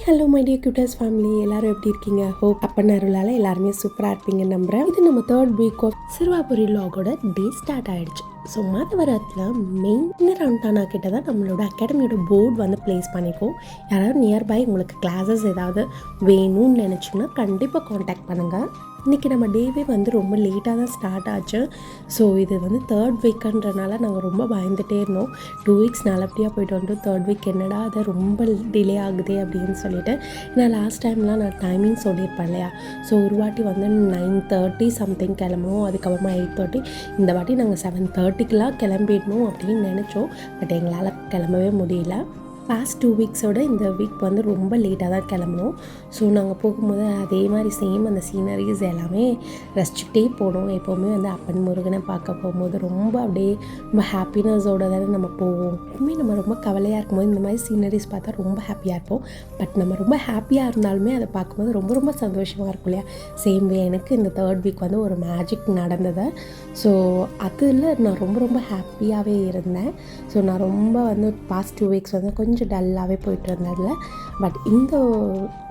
Hello my dear கியூட்டஸ் family, எல்லாரும் எப்படி இருக்கீங்க? ஹோப் அப்பன் அருளால் எல்லாருமே சூப்பராக இருப்பீங்கன்னு நம்புகிறேன். இது நம்ம 3rd வீக் ஆஃப் சிறுவாபுரி வ்ளாகோட டே ஸ்டார்ட் ஆகிடுச்சு. ஸோ மாதவரத்தில் மெயின் ரவுண்டானா கிட்ட தான் நம்மளோட அகாடமியோட போர்டு வந்து ப்ளேஸ் பண்ணிக்கோம். யாராவது நியர்பை உங்களுக்கு கிளாஸஸ் ஏதாவது வேணும்னு நினச்சிங்கன்னா கண்டிப்பாக காண்டாக்ட் பண்ணுங்கள். இன்றைக்கி நம்ம டேவே வந்து ரொம்ப லேட்டாக தான் ஸ்டார்ட் ஆச்சு. ஸோ இது வந்து 3rd வீக்குன்றனால நாங்கள் ரொம்ப பயந்துகிட்டே இருந்தோம். 2 வீக்ஸ் நல்லபடியாக போய்ட்டு வந்துட்டு 3rd வீக் என்னடா அது ரொம்ப டிலே ஆகுதே அப்படின்னு சொல்லிட்டு. ஏன்னா லாஸ்ட் டைம்லாம் நான் டைமிங் சொல்லியிருப்பேன் இல்லையா? ஸோ ஒரு வாட்டி வந்து 9:30 சம்திங் கிளம்பணும், அதுக்கப்புறமா 8:30. இந்த வாட்டி நாங்கள் 7:30க்கெலாம் கிளம்பிடணும் அப்படின்னு நினச்சோம். பட் எங்களால் கிளம்பவே முடியல. பாஸ்ட் 2 வீக்ஸோட இந்த வீக் வந்து ரொம்ப லேட்டாக தான் கிளம்பணும். ஸோ நாங்கள் போகும்போது அதே மாதிரி சேம் அந்த சீனரிஸ் எல்லாமே ரசிச்சுக்கிட்டே போனோம். எப்போவுமே வந்து அப்பன் முருகனை பார்க்க போகும்போது ரொம்ப அப்படியே ரொம்ப ஹாப்பினஸோடு தானே நம்ம போவோம். எப்பவுமே நம்ம ரொம்ப கவலையாக இருக்கும்போது இந்த மாதிரி சீனரிஸ் பார்த்தா ரொம்ப ஹாப்பியாக இருப்போம். பட் நம்ம ரொம்ப ஹாப்பியாக இருந்தாலுமே அதை பார்க்கும்போது ரொம்ப ரொம்ப சந்தோஷமாக இருக்கும் இல்லையா? சேம் வே எனக்கு இந்த 3rd வீக் வந்து ஒரு மேஜிக் நடந்தது. ஸோ அதில் நான் ரொம்ப ரொம்ப ஹாப்பியாகவே இருந்தேன். ஸோ நான் ரொம்ப வந்து பாஸ்ட் 2 வீக்ஸ் வந்து கொஞ்சம் டல்லாகவே போயிட்டு இருந்ததில்ல. பட் இந்த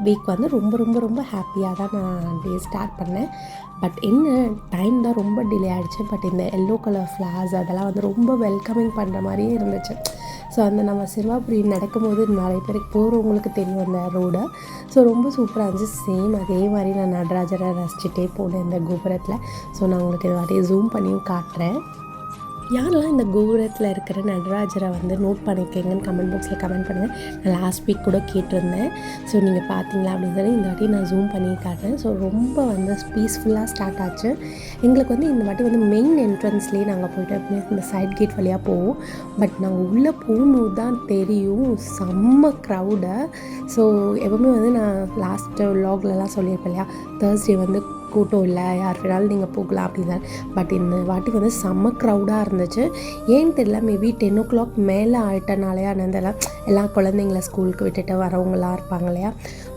வீக் வந்து ரொம்ப ரொம்ப ரொம்ப ஹாப்பியாக தான் நான் டே ஸ்டார்ட் பண்ணேன். பட் என்ன டைம் தான் ரொம்ப டிலே ஆகிடுச்சு. பட் இந்த எல்லோ கலர் ஃப்ளார்ஸ் அதெல்லாம் வந்து ரொம்ப வெல்கமிங் பண்ணுற மாதிரியே இருந்துச்சு. ஸோ அந்த நம்ம சிறுவாபுரி நடக்கும்போது நிறைய பேருக்கு போகிறவங்களுக்கு தெரியும் அந்த ரோடை. ஸோ ரொம்ப சூப்பராக இருந்துச்சு. சேம் அதே மாதிரி நான் நடராஜரை ரசிச்சுட்டே போனேன் இந்த கோபுரத்தில். ஸோ நான் உங்களுக்கு இது வாட்டி ஜூம் பண்ணியும் காட்டுறேன். யாரெல்லாம் இந்த கோபுரத்தில் இருக்கிற நடராஜரை வந்து நோட் பண்ணியிருக்கீங்கன்னு கமெண்ட் பாக்ஸில் கமெண்ட் பண்ணுங்கள். நான் லாஸ்ட் வீக் கூட கேட்டிருந்தேன். ஸோ நீங்கள் பார்த்தீங்களா அப்படின்னு சொல்லி இந்த வாட்டி நான் ஜூம் பண்ணி காட்டுறேன். ஸோ ரொம்ப வந்து பீஸ்ஃபுல்லாக ஸ்டார்ட் ஆச்சு. எங்களுக்கு வந்து இந்த வாட்டி வந்து மெயின் என்ட்ரன்ஸ்லேயே நாங்கள் போய்ட்டு இந்த சைட் கேட் வழியாக போவோம். பட் நாங்கள் உள்ளே போகும்போது தான் தெரியும் செம்ம க்ரௌடை. ஸோ எப்பவுமே வந்து நான் லாஸ்ட்டு வ்ளாக்லலாம் சொல்லியிருப்பேன் இல்லையா, தேர்ஸ்டே வந்து கூட்டம் இல்லை, யார் வேணாலும் நீங்கள் போகலாம் அப்படின்னு. பட் இந்த வாட்டி வந்து செம்ம க்ரௌடாக இருந்துச்சு. ஏன்னு தெரியல, மேபி 10 o'clock மேலே ஆகிட்டனாலையா என்னதெல்லாம் எல்லா குழந்தைங்கள ஸ்கூலுக்கு விட்டுட்டு வரவங்களாம் இருப்பாங்க இல்லையா?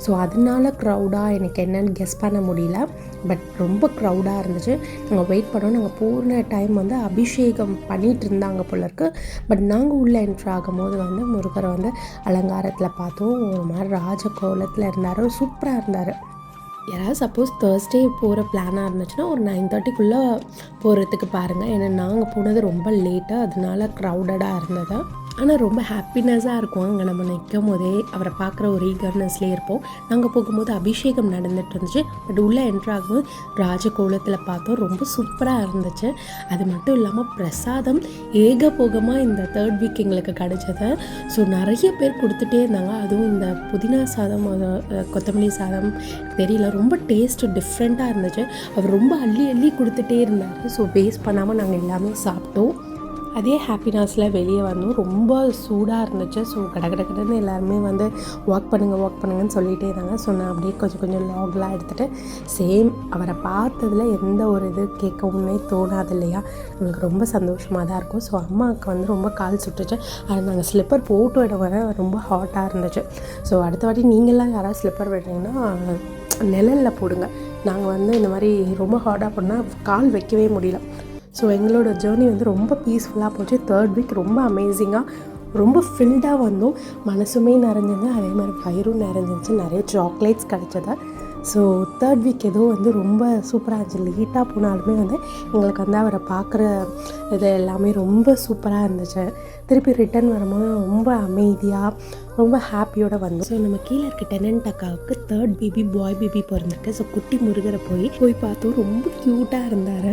ஸோ அதனால க்ரௌடாக எனக்கு என்னென்னு கெஸ் பண்ண முடியல. பட் ரொம்ப க்ரௌடாக இருந்துச்சு. நாங்கள் வெயிட் பண்ணோம். நாங்கள் போன டைம் வந்து அபிஷேகம் பண்ணிகிட்டு இருந்தாங்க போல இருக்குது. பட் நாங்கள் உள்ளே என்ட்ரு ஆகும்போது வந்து முருகரை வந்து அலங்காரத்தில் பார்த்தோம். ஒரு மாதிரி ராஜ கோலத்தில் இருந்தார், சூப்பராக இருந்தார். யாராவது சப்போஸ் தேர்ஸ்டே போகிற பிளானாக இருந்துச்சுன்னா ஒரு 9:30க்குள்ளே போகிறதுக்கு பாருங்கள். ஏன்னா நாங்கள் போனது ரொம்ப லேட்டாக, அதனால க்ரௌடடாக இருந்தது. ஆனால் ரொம்ப ஹாப்பினஸ்ஸாக இருக்கும். அங்கே நம்ம நிற்கும் போதே அவரை பார்க்குற ஒரு ஈகர்னஸ்லேயே இருப்போம். நாங்கள் போகும்போது அபிஷேகம் நடந்துட்டு இருந்துச்சு. பட் உள்ளே என்ட்ரு ஆகும்போது ராஜகோலத்தில் பார்த்தோம், ரொம்ப சூப்பராக இருந்துச்சு. அது மட்டும் இல்லாமல் பிரசாதம் ஏகபோகமாக இந்த 3rd வீக் எங்களுக்கு கிடச்சது. ஸோ நிறைய பேர் கொடுத்துட்டே இருந்தாங்க. அதுவும் இந்த புதினா சாதம், கொத்தமல்லி சாதம் தெரியல, ரொம்ப டேஸ்ட்டு டிஃப்ரெண்ட்டாக இருந்துச்சு. அவர் ரொம்ப அள்ளி அள்ளி கொடுத்துட்டே இருந்தார். ஸோ வேஸ்ட் பண்ணாமல் நாங்கள் எல்லாமே சாப்பிட்டோம். அதே ஹாப்பினஸில் வெளியே வந்தோம். ரொம்ப சூடாக இருந்துச்சு. ஸோ கடகடன்னு எல்லாருமே வந்து வாக் பண்ணுங்கன்னு சொல்லிகிட்டே இருந்தாங்க. ஸோ நான் அப்படியே கொஞ்சம் லாக்லாம் எடுத்துகிட்டு சேம் அவரை பார்த்ததில் எந்த ஒரு இது கேட்கவுமே தோணாது இல்லையா? எனக்கு ரொம்ப சந்தோஷமாக தான் இருக்கும். ஸோ அம்மாவுக்கு வந்து ரொம்ப கால் சுட்டுச்சு. அதை நாங்கள் ஸ்லிப்பர் போட்டு விட வர ரொம்ப ஹாட்டாக இருந்துச்சு. ஸோ அடுத்த வாட்டி நீங்கள்லாம் யாராவது ஸ்லிப்பர் விடுறீங்கன்னா நிழலில் போடுங்க. நாங்கள் வந்து இந்த மாதிரி ரொம்ப ஹாட்டாக பண்ணால் கால் வைக்கவே முடியல. ஸோ எங்களோட ஜேர்னி வந்து ரொம்ப பீஸ்ஃபுல்லாக போச்சு. 3rd வீக் ரொம்ப அமேசிங்காக ரொம்ப ஃபில்டாக வந்தோம். மனசுமே நிறைஞ்சிருந்து, அதே மாதிரி வயிறும் நிறைஞ்சிருந்துச்சு. நிறைய சாக்லேட்ஸ் கிடச்சது. ஸோ 3rd வீக் ஏதோ வந்து ரொம்ப சூப்பராக இருந்துச்சு. லேட்டாக போனாலுமே வந்து எங்களுக்கு வந்து அவரை பார்க்குற இது எல்லாமே ரொம்ப சூப்பராக இருந்துச்சு. திருப்பி ரிட்டன் வரும்போது ரொம்ப அமைதியாக ரொம்ப ஹாப்பியோடு வந்தோம். ஸோ நம்ம கீழே இருக்க டெனன்ட் அக்காவுக்கு 3rd பேபி பாய் பேபி பிறந்திருக்கு. ஸோ குட்டி முருகரை போய் பார்த்தோம். ரொம்ப க்யூட்டாக இருந்தார்.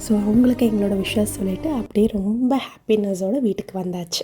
ஸோ அவங்களுக்கு எங்களோட விஷஸ் சொல்லிவிட்டு அப்படியே ரொம்ப ஹாப்பினஸோடு வீட்டுக்கு வந்தாச்சு.